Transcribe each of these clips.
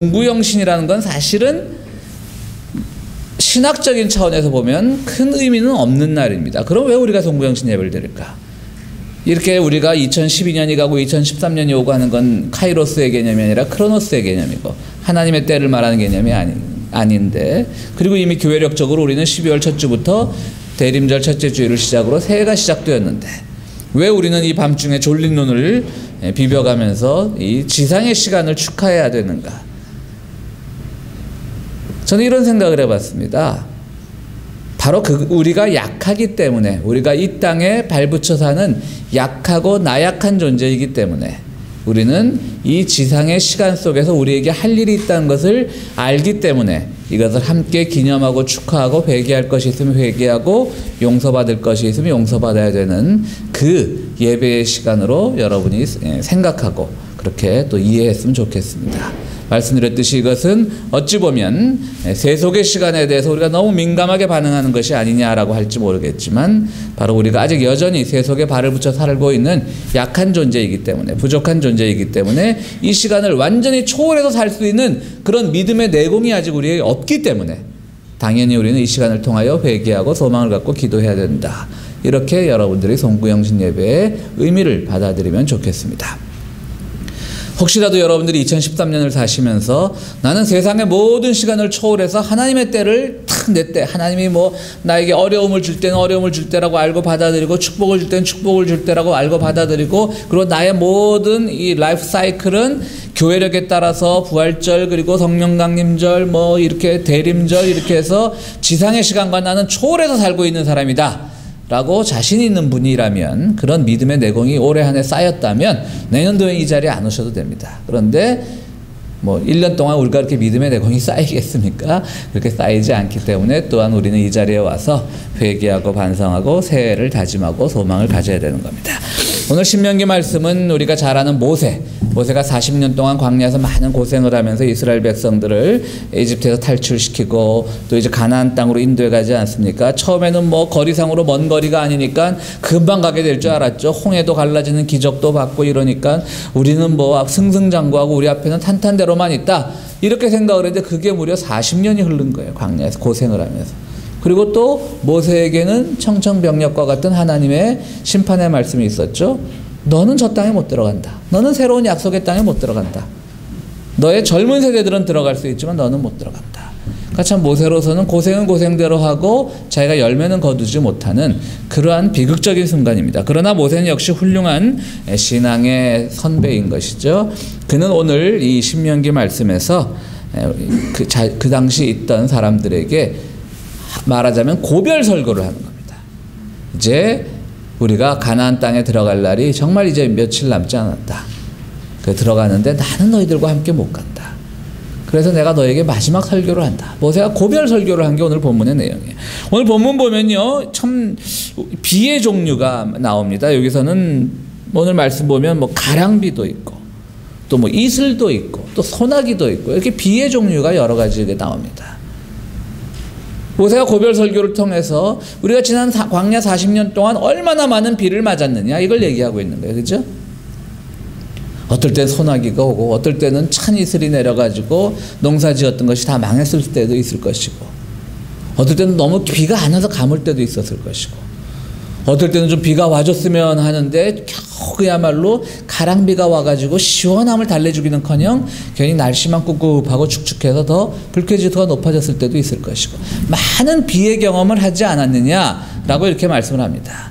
공구영신이라는 건 사실은 신학적인 차원에서 보면 큰 의미는 없는 날입니다. 그럼 왜 우리가 동구영신 예배를 드릴까? 이렇게 우리가 2012년이 가고 2013년이 오고 하는 건 카이로스의 개념이 아니라 크로노스의 개념이고 하나님의 때를 말하는 개념이 아닌데, 그리고 이미 교회력적으로 우리는 12월 첫 주부터 대림절 첫째 주일을 시작으로 새해가 시작되었는데 왜 우리는 이 밤중에 졸린 눈을 비벼가면서 이 지상의 시간을 축하해야 되는가? 저는 이런 생각을 해봤습니다. 바로 우리가 약하기 때문에, 우리가 이 땅에 발붙여 사는 약하고 나약한 존재이기 때문에 우리는 이 지상의 시간 속에서 우리에게 할 일이 있다는 것을 알기 때문에 이것을 함께 기념하고 축하하고 회개할 것이 있으면 회개하고 용서받을 것이 있으면 용서받아야 되는 그 예배의 시간으로 여러분이 생각하고 그렇게 또 이해했으면 좋겠습니다. 말씀드렸듯이 이것은 어찌 보면 세속의 시간에 대해서 우리가 너무 민감하게 반응하는 것이 아니냐라고 할지 모르겠지만, 바로 우리가 아직 여전히 세속에 발을 붙여 살고 있는 약한 존재이기 때문에, 부족한 존재이기 때문에 이 시간을 완전히 초월해서 살 수 있는 그런 믿음의 내공이 아직 우리에게 없기 때문에 당연히 우리는 이 시간을 통하여 회개하고 소망을 갖고 기도해야 된다. 이렇게 여러분들이 송구영신 예배의 의미를 받아들이면 좋겠습니다. 혹시라도 여러분들이 2013년을 사시면서 나는 세상의 모든 시간을 초월해서 하나님의 때를 탁 내 때, 하나님이 뭐 나에게 어려움을 줄 때는 어려움을 줄 때라고 알고 받아들이고 축복을 줄 때는 축복을 줄 때라고 알고 받아들이고, 그리고 나의 모든 이 라이프 사이클은 교회력에 따라서 부활절 그리고 성령강림절 뭐 이렇게 대림절 이렇게 해서 지상의 시간과 나는 초월해서 살고 있는 사람이다 라고 자신 있는 분이라면, 그런 믿음의 내공이 올해 한 해 쌓였다면 내년도에 이 자리에 안 오셔도 됩니다. 그런데 뭐 1년 동안 우리가 그렇게 믿음의 내공이 쌓이겠습니까? 그렇게 쌓이지 않기 때문에 또한 우리는 이 자리에 와서 회개하고 반성하고 새해를 다짐하고 소망을 가져야 되는 겁니다. 오늘 신명기 말씀은 우리가 잘 아는 모세가 40년 동안 광야에서 많은 고생을 하면서 이스라엘 백성들을 이집트에서 탈출시키고 또 이제 가나안 땅으로 인도해 가지 않습니까? 처음에는 뭐 거리상으로 먼 거리가 아니니까 금방 가게 될 줄 알았죠. 홍해도 갈라지는 기적도 받고 이러니까 우리는 뭐 승승장구하고 우리 앞에는 탄탄대로만 있다, 이렇게 생각을 했는데 그게 무려 40년이 흐른 거예요. 광야에서 고생을 하면서. 그리고 또 모세에게는 청천벽력과 같은 하나님의 심판의 말씀이 있었죠. 너는 저 땅에 못 들어간다. 너는 새로운 약속의 땅에 못 들어간다. 너의 젊은 세대들은 들어갈 수 있지만 너는 못 들어간다. 그러니까 참 모세로서는 고생은 고생대로 하고 자기가 열매는 거두지 못하는 그러한 비극적인 순간입니다. 그러나 모세는 역시 훌륭한 신앙의 선배인 것이죠. 그는 오늘 이 신명기 말씀에서 그 당시 있던 사람들에게 말하자면 고별 설교를 하는 겁니다. 이제 우리가 가나안 땅에 들어갈 날이 정말 이제 며칠 남지 않았다. 들어가는데 나는 너희들과 함께 못 간다. 그래서 내가 너에게 마지막 설교를 한다. 모세가 고별 설교를 한 게 오늘 본문의 내용이에요. 오늘 본문 보면요, 참 비의 종류가 나옵니다. 여기서는 오늘 말씀 보면 뭐 가랑비도 있고 또 뭐 이슬도 있고 또 소나기도 있고 이렇게 비의 종류가 여러 가지가 나옵니다. 모세가 고별 설교를 통해서 우리가 지난 광야 40년 동안 얼마나 많은 비를 맞았느냐, 이걸 얘기하고 있는 거예요. 그죠? 어떨 땐 소나기가 오고 어떨 때는 찬 이슬이 내려가지고 농사 지었던 것이 다 망했을 때도 있을 것이고, 어떨 때는 너무 비가 안 와서 가물 때도 있었을 것이고, 어떨 때는 좀 비가 와줬으면 하는데 겨우 그야말로 가랑비가 와가지고 시원함을 달래주기는커녕 괜히 날씨만 꿉꿉하고 축축해서 더 불쾌지수가 높아졌을 때도 있을 것이고, 많은 비의 경험을 하지 않았느냐라고 이렇게 말씀을 합니다.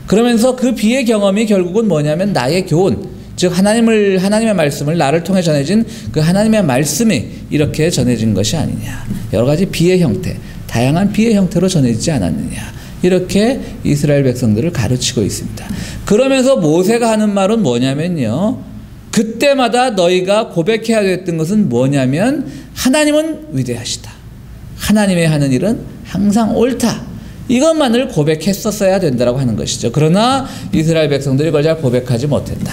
그러면서 그 비의 경험이 결국은 뭐냐면 나의 교훈, 즉 하나님의 말씀을 나를 통해 전해진 그 하나님의 말씀이 이렇게 전해진 것이 아니냐, 여러 가지 비의 형태, 다양한 비의 형태로 전해지지 않았느냐, 이렇게 이스라엘 백성들을 가르치고 있습니다. 그러면서 모세가 하는 말은 뭐냐면요, 그때마다 너희가 고백해야 됐던 것은 뭐냐면 하나님은 위대하시다, 하나님의 하는 일은 항상 옳다, 이것만을 고백했었어야 된다고 하는 것이죠. 그러나 이스라엘 백성들이 그걸 잘 고백하지 못했다.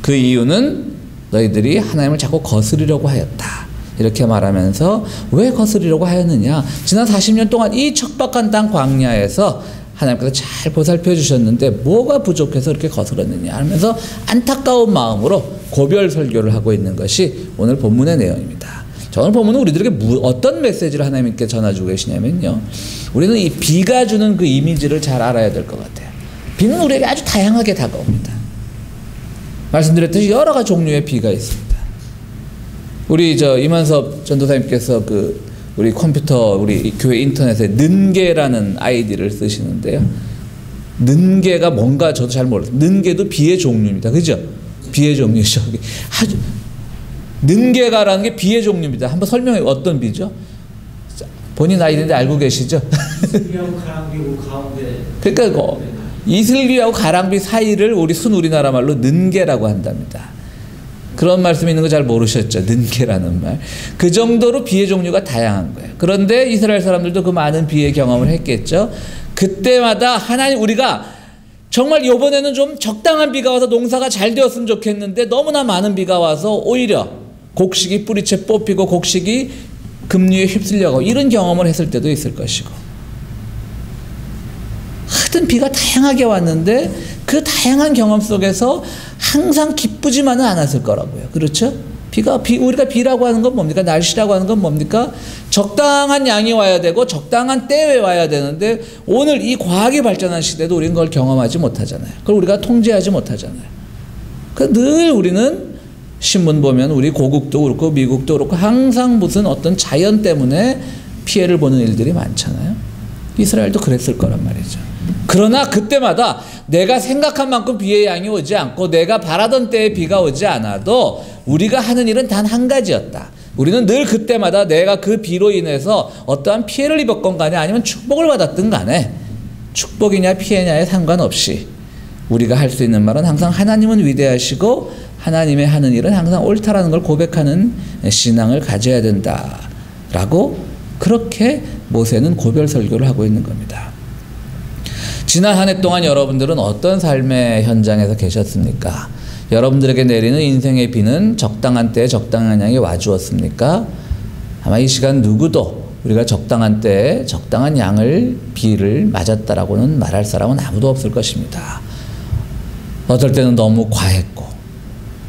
그 이유는 너희들이 하나님을 자꾸 거스르려고 하였다, 이렇게 말하면서 왜 거스르려고 하였느냐, 지난 40년 동안 이 척박한 땅 광야에서 하나님께서 잘 보살펴 주셨는데 뭐가 부족해서 그렇게 거스렀느냐 하면서 안타까운 마음으로 고별 설교를 하고 있는 것이 오늘 본문의 내용입니다. 오늘 본문은 우리들에게 어떤 메시지를 하나님께 전해주고 계시냐면요, 우리는 이 비가 주는 그 이미지를 잘 알아야 될 것 같아요. 비는 우리에게 아주 다양하게 다가옵니다. 말씀드렸듯이 여러 가지 종류의 비가 있습니다. 우리 이만섭 전도사님께서 우리 컴퓨터, 우리 교회 인터넷에 는개라는 아이디를 쓰시는데요. 는개가 뭔가 저도 잘 몰라요. 는개도 비의 종류입니다. 그죠? 비의 종류죠. 아주 는개가라는 게 비의 종류입니다. 한번 설명해. 어떤 비죠? 본인 아이디인데 알고 계시죠? 이슬기하고 가랑비고 가운데. 그러니까 이슬기하고 가랑비 사이를 우리나라 말로 는개라고 한답니다. 그런 말씀이 있는 거 잘 모르셨죠? 는개라는 말. 그 정도로 비의 종류가 다양한 거예요. 그런데 이스라엘 사람들도 그 많은 비의 경험을 했겠죠. 그때마다 하나님, 우리가 정말 이번에는 좀 적당한 비가 와서 농사가 잘 되었으면 좋겠는데 너무나 많은 비가 와서 오히려 곡식이 뿌리채 뽑히고 곡식이 급류에 휩쓸려가고 이런 경험을 했을 때도 있을 것이고, 하여튼 비가 다양하게 왔는데 그 다양한 경험 속에서 항상 기쁘지만은 않았을 거라고요. 그렇죠? 우리가 비라고 하는 건 뭡니까? 날씨라고 하는 건 뭡니까? 적당한 양이 와야 되고 적당한 때에 와야 되는데 오늘 이 과학이 발전한 시대도 우리는 그걸 경험하지 못하잖아요. 그걸 우리가 통제하지 못하잖아요. 늘 우리는 신문 보면 우리 고국도 그렇고 미국도 그렇고 항상 무슨 어떤 자연 때문에 피해를 보는 일들이 많잖아요. 이스라엘도 그랬을 거란 말이죠. 그러나 그때마다 내가 생각한 만큼 비의 양이 오지 않고 내가 바라던 때에 비가 오지 않아도 우리가 하는 일은 단 한 가지였다. 우리는 늘 그때마다 내가 그 비로 인해서 어떠한 피해를 입었건 간에 아니면 축복을 받았든 간에 축복이냐 피해냐에 상관없이 우리가 할 수 있는 말은 항상 하나님은 위대하시고 하나님의 하는 일은 항상 옳다라는 걸 고백하는 신앙을 가져야 된다라고, 그렇게 모세는 고별 설교를 하고 있는 겁니다. 지난 한 해 동안 여러분들은 어떤 삶의 현장에서 계셨습니까? 여러분들에게 내리는 인생의 비는 적당한 때에 적당한 양이 와주었습니까? 아마 이 시간 누구도 우리가 적당한 때에 적당한 양을 비를 맞았다라고는 말할 사람은 아무도 없을 것입니다. 어떨 때는 너무 과했고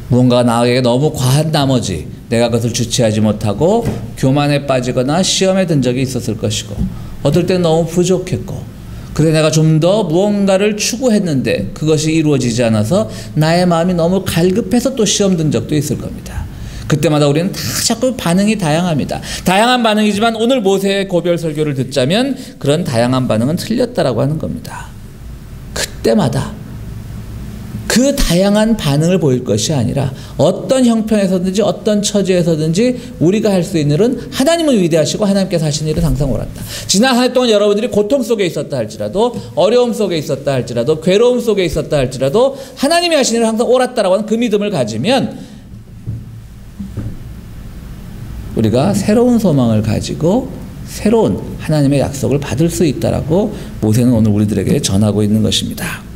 무언가가 나에게 너무 과한 나머지 내가 그것을 주체하지 못하고 교만에 빠지거나 시험에 든 적이 있었을 것이고, 어떨 때는 너무 부족했고 그래 내가 좀 더 무언가를 추구했는데 그것이 이루어지지 않아서 나의 마음이 너무 갈급해서 또 시험 든 적도 있을 겁니다. 그때마다 우리는 다 자꾸 반응이 다양합니다. 다양한 반응이지만 오늘 모세의 고별 설교를 듣자면 그런 다양한 반응은 틀렸다라고 하는 겁니다. 그때마다 그 다양한 반응을 보일 것이 아니라 어떤 형편에서든지 어떤 처지에서든지 우리가 할 수 있는 일은 하나님은 위대하시고 하나님께서 하신 일은 항상 옳았다. 지난 한 해 동안 여러분들이 고통 속에 있었다 할지라도, 어려움 속에 있었다 할지라도, 괴로움 속에 있었다 할지라도 하나님이 하신 일은 항상 옳았다라고 하는 그 믿음을 가지면 우리가 새로운 소망을 가지고 새로운 하나님의 약속을 받을 수 있다라고 모세는 오늘 우리들에게 전하고 있는 것입니다.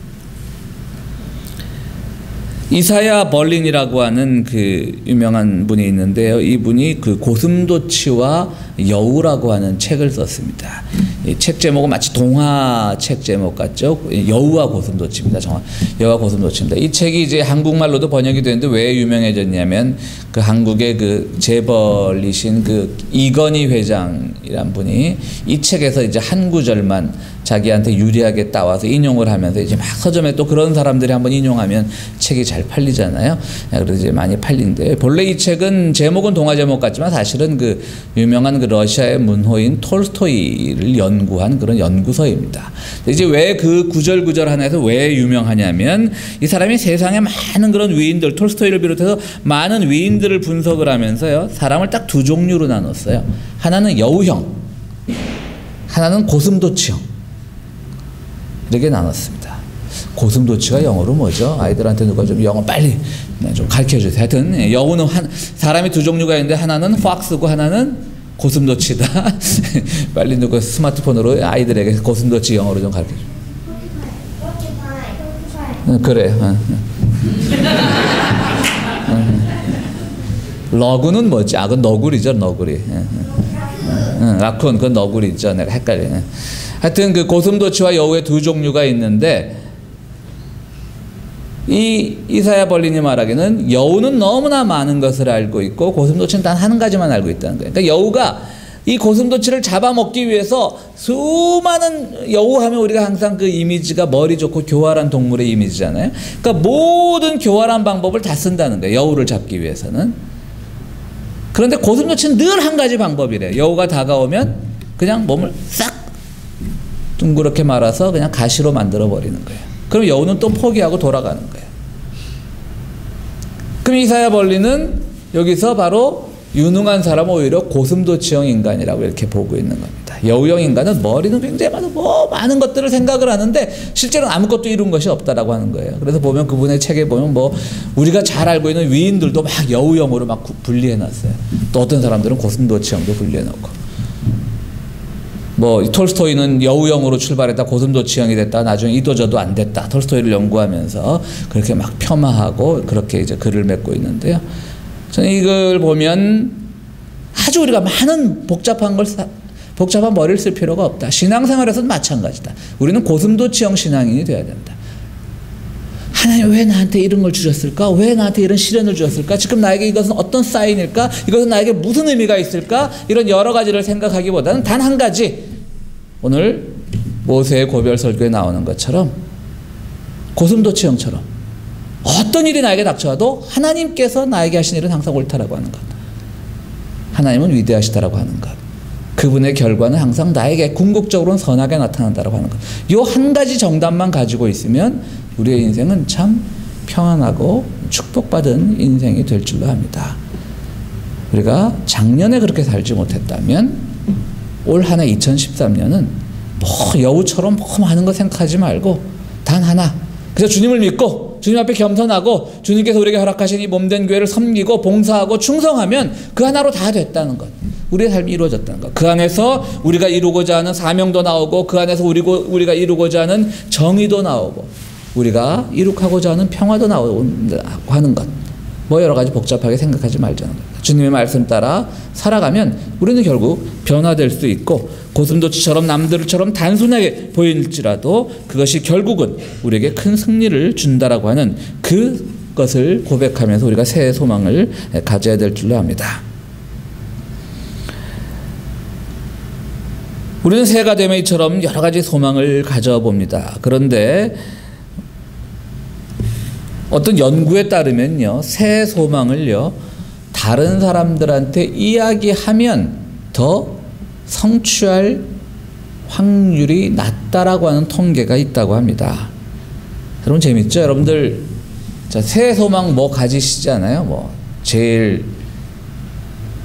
이사야 벌린이라고 하는 그 유명한 분이 있는데요. 이분이 그 고슴도치와 여우라고 하는 책을 썼습니다. 이 책 제목은 마치 동화 책 제목 같죠. 여우와 고슴도치입니다. 여우와 고슴도치입니다. 이 책이 이제 한국말로도 번역이 되는데 왜 유명해졌냐면 그 한국의 그 재벌이신 그 이건희 회장이란 분이 이 책에서 이제 한 구절만 자기한테 유리하게 따와서 인용을 하면서 이제 막 서점에 또 그런 사람들이 한번 인용하면 책이 잘 팔리잖아요. 그래서 이제 많이 팔린데, 본래 이 책은 제목은 동화 제목 같지만 사실은 그 유명한 그 러시아의 문호인 톨스토이를 연구한 그런 연구서입니다. 이제 왜 그 구절 하나에서 왜 유명하냐면 이 사람이 세상에 많은 그런 위인들, 톨스토이를 비롯해서 많은 위인들을 분석을 하면서요, 사람을 딱 두 종류로 나눴어요. 하나는 여우형, 하나는 고슴도치형. 이렇게 나눴습니다. 고슴도치가 영어로 뭐죠? 아이들한테 누가 좀 영어 빨리 좀 가르쳐 주세요. 하여튼 여우는 사람이 두 종류가 있는데 하나는 폭스고 하나는 고슴도치다. 빨리 누가 스마트폰으로 아이들에게 고슴도치 영어로 좀 가르쳐 줘. 그래. 러그는 뭐지? 그건 너구리죠, 너구리. 라쿤, 그건 너구리죠. 내가 헷갈리네. 하여튼 그 고슴도치와 여우의 두 종류가 있는데, 이 이사야 벌린이 말하기는 여우는 너무나 많은 것을 알고 있고 고슴도치는 단 한 가지만 알고 있다는 거예요. 그러니까 여우가 이 고슴도치를 잡아먹기 위해서 수많은, 여우 하면 우리가 항상 그 이미지가 머리 좋고 교활한 동물의 이미지잖아요. 그러니까 모든 교활한 방법을 다 쓴다는 거예요. 여우를 잡기 위해서는. 그런데 고슴도치는 늘 한 가지 방법이래요. 여우가 다가오면 그냥 몸을 싹 둥그렇게 말아서 그냥 가시로 만들어 버리는 거예요. 그럼 여우는 또 포기하고 돌아가는 거예요. 그럼 이사야 벌리는 여기서 바로 유능한 사람은 오히려 고슴도치형 인간이라고 이렇게 보고 있는 겁니다. 여우형 인간은 머리는 굉장히 많은 것들을 생각을 하는데 실제로는 아무것도 이룬 것이 없다라고 하는 거예요. 그래서 보면 그분의 책에 보면 우리가 잘 알고 있는 위인들도 막 여우형으로 막 분리해 놨어요. 또 어떤 사람들은 고슴도치형도 분리해 놓고. 톨스토이는 여우형으로 출발했다 고슴도치형이 됐다. 나중에 이도저도 안 됐다. 톨스토이를 연구하면서 그렇게 막 폄하하고 그렇게 이제 글을 맺고 있는데요. 저는 이걸 보면 아주 우리가 많은 복잡한 머리를 쓸 필요가 없다. 신앙생활에서는 마찬가지다. 우리는 고슴도치형 신앙인이 되어야 된다. 하나님 왜 나한테 이런 걸 주셨을까? 왜 나한테 이런 시련을 주셨을까? 지금 나에게 이것은 어떤 사인일까? 이것은 나에게 무슨 의미가 있을까? 이런 여러 가지를 생각하기보다는 단 한 가지, 오늘 모세의 고별 설교에 나오는 것처럼 고슴도치형처럼 어떤 일이 나에게 닥쳐와도 하나님께서 나에게 하신 일은 항상 옳다라고 하는 것. 하나님은 위대하시다라고 하는 것. 그분의 결과는 항상 나에게 궁극적으로는 선하게 나타난다라고 하는 것. 이 한 가지 정답만 가지고 있으면 우리의 인생은 참 평안하고 축복받은 인생이 될 줄로 압니다. 우리가 작년에 그렇게 살지 못했다면 올 한 해 2013년은 여우처럼 많은 거 생각하지 말고 단 하나, 그래서 주님을 믿고 주님 앞에 겸손하고 주님께서 우리에게 허락하신 이 몸된 교회를 섬기고 봉사하고 충성하면 그 하나로 다 됐다는 것. 우리의 삶이 이루어졌다는 것. 그 안에서 우리가 이루고자 하는 사명도 나오고 그 안에서 우리가 이루고자 하는 정의도 나오고 우리가 이룩하고자 하는 평화도 나온다고 하는 것. 여러 가지 복잡하게 생각하지 말자는 것. 주님의 말씀 따라 살아가면 우리는 결국 변화될 수 있고 고슴도치처럼 남들처럼 단순하게 보일지라도 그것이 결국은 우리에게 큰 승리를 준다라고 하는 그것을 고백하면서 우리가 새해 소망을 가져야 될 줄로 압니다. 우리는 새해가 되면 이처럼 여러 가지 소망을 가져봅니다. 그런데 어떤 연구에 따르면요, 새해 소망을요, 다른 사람들한테 이야기하면 더 성취할 확률이 낮다라고 하는 통계가 있다고 합니다. 여러분 재밌죠? 여러분들 새해 소망 가지시잖아요. 제일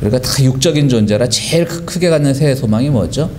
우리가 다 육적인 존재라 제일 크게 갖는 새해 소망이 뭐죠?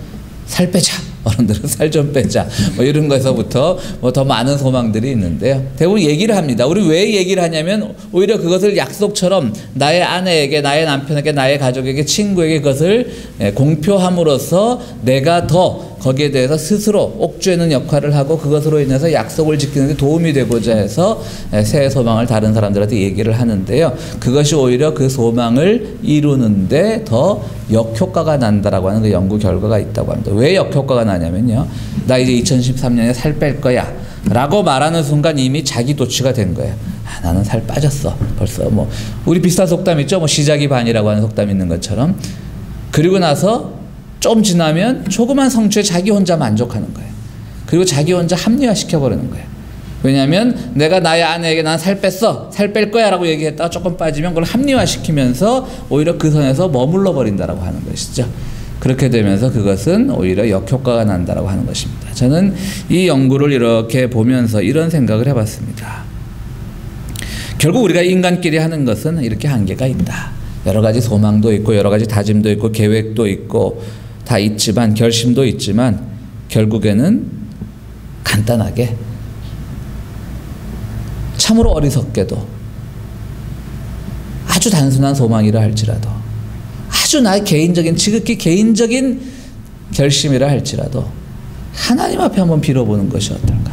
살 빼자. 어른들은 살 좀 빼자. 이런 거에서부터 더 많은 소망들이 있는데요. 대부분 얘기를 합니다. 우리 왜 얘기를 하냐면 오히려 그것을 약속처럼 나의 아내에게, 나의 남편에게, 나의 가족에게, 친구에게 그것을 공표함으로써 내가 더 거기에 대해서 스스로 옥죄는 역할을 하고 그것으로 인해서 약속을 지키는 데 도움이 되고자 해서 새해 소망을 다른 사람들한테 얘기를 하는데요. 그것이 오히려 그 소망을 이루는데 더 역효과가 난다라고 하는 그 연구 결과가 있다고 합니다. 왜 역효과가 나냐면요. 나 이제 2013년에 살 뺄 거야 라고 말하는 순간 이미 자기 도취가 된 거예요. 나는 살 빠졌어. 벌써 우리 비슷한 속담 있죠. 시작이 반이라고 하는 속담 있는 것처럼. 그리고 나서 좀 지나면 조그만 성취에 자기 혼자 만족하는 거예요. 그리고 자기 혼자 합리화시켜버리는 거예요. 왜냐하면 내가 나의 아내에게 난 살 뺐어, 살 뺄 거야 라고 얘기했다가 조금 빠지면 그걸 합리화시키면서 오히려 그 선에서 머물러 버린다라고 하는 것이죠. 그렇게 되면서 그것은 오히려 역효과가 난다라고 하는 것입니다. 저는 이 연구를 이렇게 보면서 이런 생각을 해봤습니다. 결국 우리가 인간끼리 하는 것은 이렇게 한계가 있다. 여러 가지 소망도 있고 여러 가지 다짐도 있고 계획도 있고 다 있지만 결심도 있지만 결국에는 간단하게 참으로 어리석게도 아주 단순한 소망이라 할지라도 아주 나의 개인적인 지극히 개인적인 결심이라 할지라도 하나님 앞에 한번 빌어보는 것이 어떨까.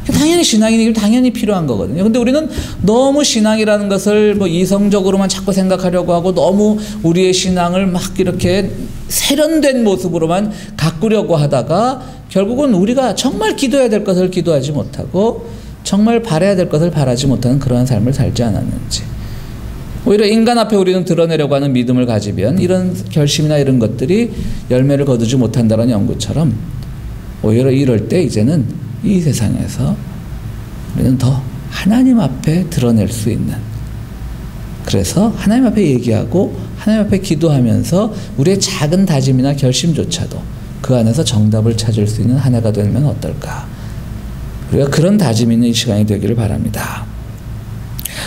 당연히 신앙인이길 당연히 필요한 거거든요. 근데 우리는 너무 신앙이라는 것을 이성적으로만 자꾸 생각하려고 하고 너무 우리의 신앙을 막 이렇게 세련된 모습으로만 가꾸려고 하다가 결국은 우리가 정말 기도해야 될 것을 기도하지 못하고 정말 바라야 될 것을 바라지 못하는 그러한 삶을 살지 않았는지. 오히려 인간 앞에 우리는 드러내려고 하는 믿음을 가지면 이런 결심이나 이런 것들이 열매를 거두지 못한다는 연구처럼 오히려 이럴 때 이제는 이 세상에서 우리는 더 하나님 앞에 드러낼 수 있는, 그래서 하나님 앞에 얘기하고 하나님 앞에 기도하면서 우리의 작은 다짐이나 결심조차도 그 안에서 정답을 찾을 수 있는 한 해가 되면 어떨까. 우리가 그런 다짐이 있는 이 시간이 되기를 바랍니다.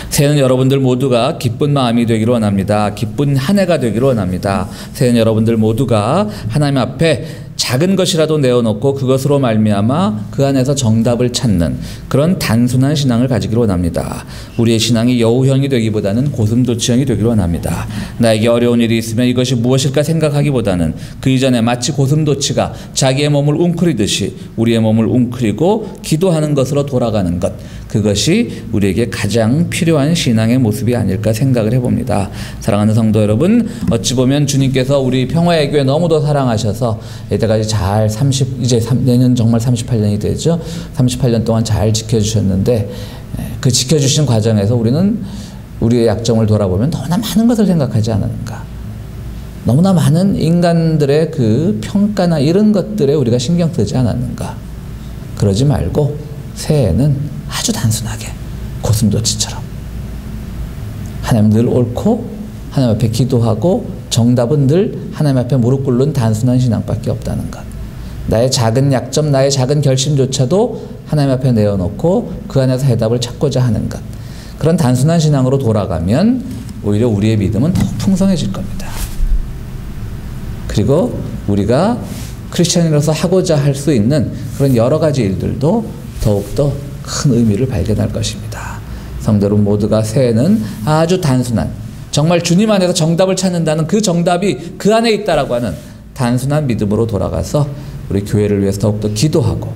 새해는 여러분들 모두가 기쁜 마음이 되기를 원합니다. 기쁜 한 해가 되기를 원합니다. 새해는 여러분들 모두가 하나님 앞에 작은 것이라도 내어놓고 그것으로 말미암아 그 안에서 정답을 찾는 그런 단순한 신앙을 가지기를 원합니다. 우리의 신앙이 여우형이 되기보다는 고슴도치형이 되기를 원합니다. 나에게 어려운 일이 있으면 이것이 무엇일까 생각하기보다는 그 이전에 마치 고슴도치가 자기의 몸을 웅크리듯이 우리의 몸을 웅크리고 기도하는 것으로 돌아가는 것, 그것이 우리에게 가장 필요한 신앙의 모습이 아닐까 생각을 해봅니다. 사랑하는 성도 여러분, 어찌 보면 주님께서 우리 평화의 교회 너무도 사랑하셔서 이때까지 잘 내년 정말 38년이 되죠. 38년 동안 잘 지켜주셨는데 그 지켜주신 과정에서 우리는 우리의 약점을 돌아보면 너무나 많은 것을 생각하지 않았는가. 너무나 많은 인간들의 그 평가나 이런 것들에 우리가 신경 쓰지 않았는가. 그러지 말고 새해에는 아주 단순하게 고슴도치처럼 하나님 늘 옳고 하나님 앞에 기도하고 정답은 늘 하나님 앞에 무릎 꿇는 단순한 신앙밖에 없다는 것. 나의 작은 약점, 나의 작은 결심조차도 하나님 앞에 내어놓고 그 안에서 해답을 찾고자 하는 것. 그런 단순한 신앙으로 돌아가면 오히려 우리의 믿음은 더욱 풍성해질 겁니다. 그리고 우리가 크리스찬으로서 하고자 할 수 있는 그런 여러 가지 일들도 더욱더 큰 의미를 발견할 것입니다. 성도 여러분 모두가 새해는 아주 단순한, 정말 주님 안에서 정답을 찾는다는 그 정답이 그 안에 있다라고 하는 단순한 믿음으로 돌아가서 우리 교회를 위해서 더욱더 기도하고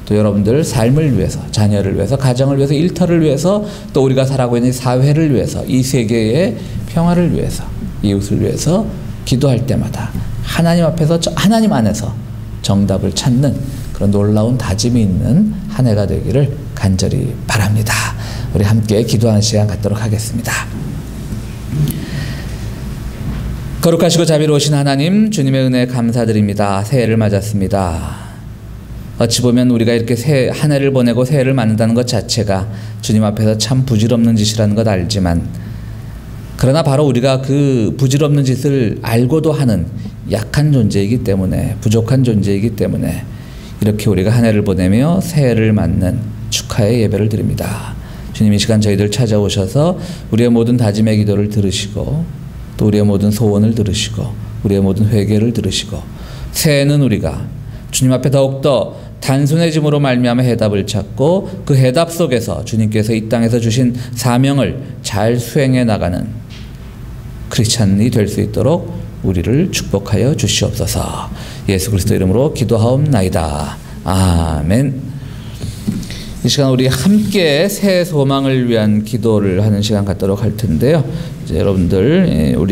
또 여러분들 삶을 위해서, 자녀를 위해서, 가정을 위해서, 일터를 위해서, 또 우리가 살아가고 있는 사회를 위해서, 이 세계의 평화를 위해서, 이웃을 위해서 기도할 때마다 하나님 앞에서, 하나님 안에서 정답을 찾는 그런 놀라운 다짐이 있는 한 해가 되기를 간절히 바랍니다. 우리 함께 기도하는 시간 갖도록 하겠습니다. 거룩하시고 자비로우신 하나님, 주님의 은혜에 감사드립니다. 새해를 맞았습니다. 어찌 보면 우리가 이렇게 한 해를 보내고 새해를 맞는다는 것 자체가 주님 앞에서 참 부질없는 짓이라는 것 알지만, 그러나 바로 우리가 그 부질없는 짓을 알고도 하는 약한 존재이기 때문에, 부족한 존재이기 때문에 이렇게 우리가 한 해를 보내며 새해를 맞는 축하의 예배를 드립니다. 주님, 이 시간 저희들 찾아오셔서 우리의 모든 다짐의 기도를 들으시고 또 우리의 모든 소원을 들으시고 우리의 모든 회개를 들으시고 새해는 우리가 주님 앞에 더욱더 단순해짐으로 말미암아 해답을 찾고 그 해답 속에서 주님께서 이 땅에서 주신 사명을 잘 수행해 나가는 크리스찬이 될 수 있도록 우리를 축복하여 주시옵소서. 예수 그리스도 이름으로 기도하옵나이다. 아멘. 이 시간 우리 함께 새 소망을 위한 기도를 하는 시간 갖도록 할 텐데요. 이제 여러분들 우리